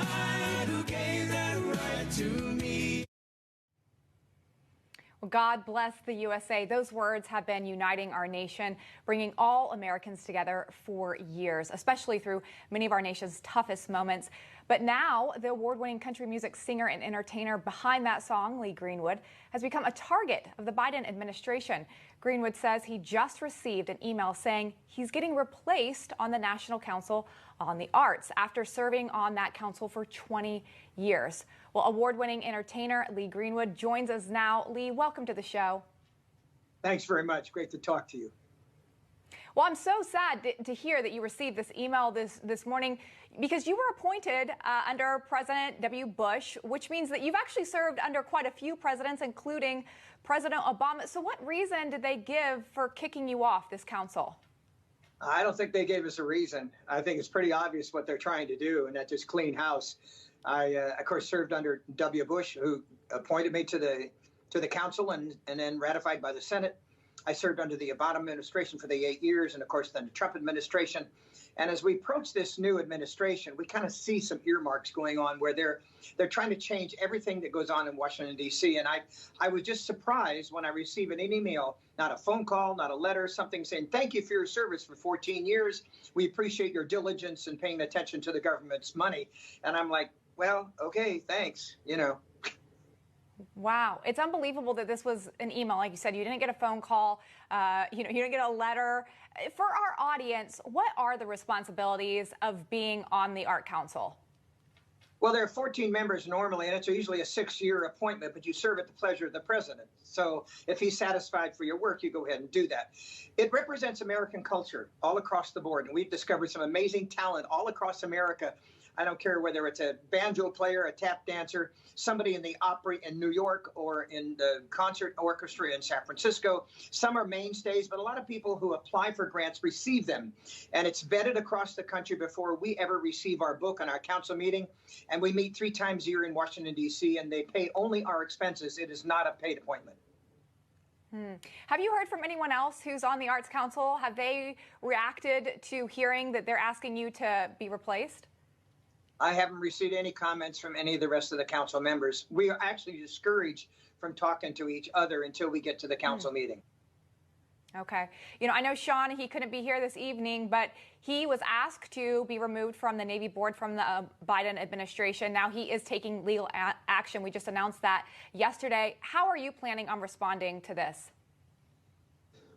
God who gave that right to me. Well, God bless the USA. Those words have been uniting our nation, bringing all Americans together for years, especially through many of our nation's toughest moments. But now, the award-winning country music singer and entertainer behind that song, Lee Greenwood, has become a target of the Biden administration. Greenwood says he just received an email saying he's getting replaced on the National Council on the Arts after serving on that council for 20 years. Well, award-winning entertainer Lee Greenwood joins us now. Lee, welcome to the show. Thanks very much. Great to talk to you. Well, I'm so sad to hear that you received this email this morning because you were appointed under President W. Bush, which means that you've actually served under quite a few presidents, including President Obama. So what reason did they give for kicking you off this council? I don't think they gave us a reason. I think it's pretty obvious what they're trying to do, and that's just clean house. I, of course, served under W. Bush, who appointed me to the council and then ratified by the Senate. I served under the Obama administration for the 8 years, and of course, then the Trump administration. And as we approach this new administration, we kind of see some earmarks going on where they're trying to change everything that goes on in Washington, D.C. And I was just surprised when I received an email, not a phone call, not a letter, something saying, thank you for your service for 14 years. We appreciate your diligence in paying attention to the government's money. And I'm like, well, okay, thanks, you know. Wow. It's unbelievable that this was an email. Like you said, you didn't get a phone call, you didn't get a letter. For our audience, what are the responsibilities of being on the Art Council? Well, there are 14 members normally, and it's usually a 6-year appointment, but you serve at the pleasure of the president. So if he's satisfied for your work, you go ahead and do that. It represents American culture all across the board, and we've discovered some amazing talent all across America. I don't care whether it's a banjo player, a tap dancer, somebody in the opera in New York or in the concert orchestra in San Francisco. Some are mainstays, but a lot of people who apply for grants receive them. And it's vetted across the country before we ever receive our book on our council meeting. And we meet 3 times a year in Washington, D.C., and they pay only our expenses. It is not a paid appointment. Have you heard from anyone else who's on the Arts Council? Have they reacted to hearing that they're asking you to be replaced? I haven't received any comments from any of the rest of the council members. We are actually discouraged from talking to each other until we get to the council meeting. Okay. I know Sean, he couldn't be here this evening, but he was asked to be removed from the Navy board from the Biden administration. Now he is taking legal action. We just announced that yesterday. How are you planning on responding to this?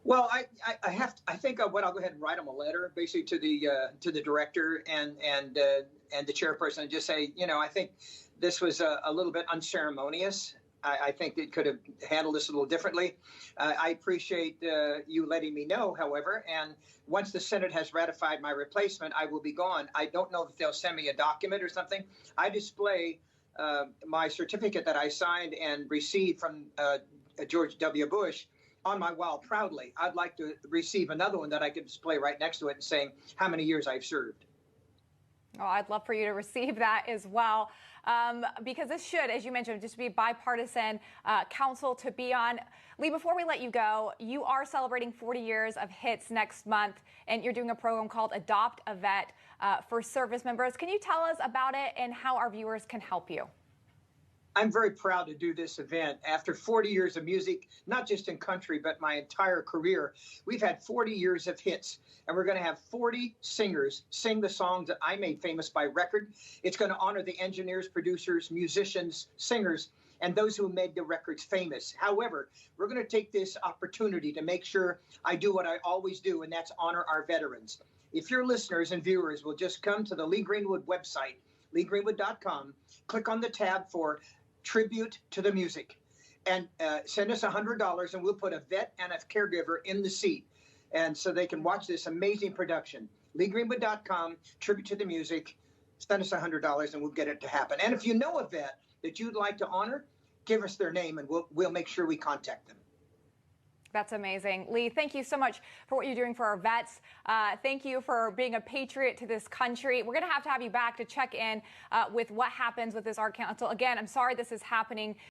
Well, I think what I'll go ahead and write him a letter, basically to the director and the chairperson, and just say, I think this was a little bit unceremonious. I think they could have handled this a little differently. I appreciate you letting me know, however, and once the Senate has ratified my replacement, I will be gone. I don't know if they'll send me a document or something. I display my certificate that I signed and received from George W. Bush on my wall proudly. I'd like to receive another one that I could display right next to it and saying how many years I've served. Oh, I'd love for you to receive that as well, because this should, as you mentioned, just be bipartisan council to be on. Lee, before we let you go, you are celebrating 40 years of hits next month, and you're doing a program called Adopt a Vet for service members. Can you tell us about it and how our viewers can help you? I'm very proud to do this event. After 40 years of music, not just in country, but my entire career, we've had 40 years of hits, and we're going to have 40 singers sing the songs that I made famous by record. It's going to honor the engineers, producers, musicians, singers, and those who made the records famous. However, we're going to take this opportunity to make sure I do what I always do, and that's honor our veterans. If your listeners and viewers will just come to the Lee Greenwood website, leegreenwood.com, click on the tab for Tribute to the Music, and send us $100, and we'll put a vet and a caregiver in the seat, and so they can watch this amazing production. LeeGreenwood.com, Tribute to the Music, send us $100, and we'll get it to happen. And if you know a vet that you'd like to honor, give us their name, and we'll make sure we contact them. That's amazing. Lee, thank you so much for what you're doing for our vets. Thank you for being a patriot to this country. We're going to have you back to check in with what happens with this Art Council. Again, I'm sorry this is happening.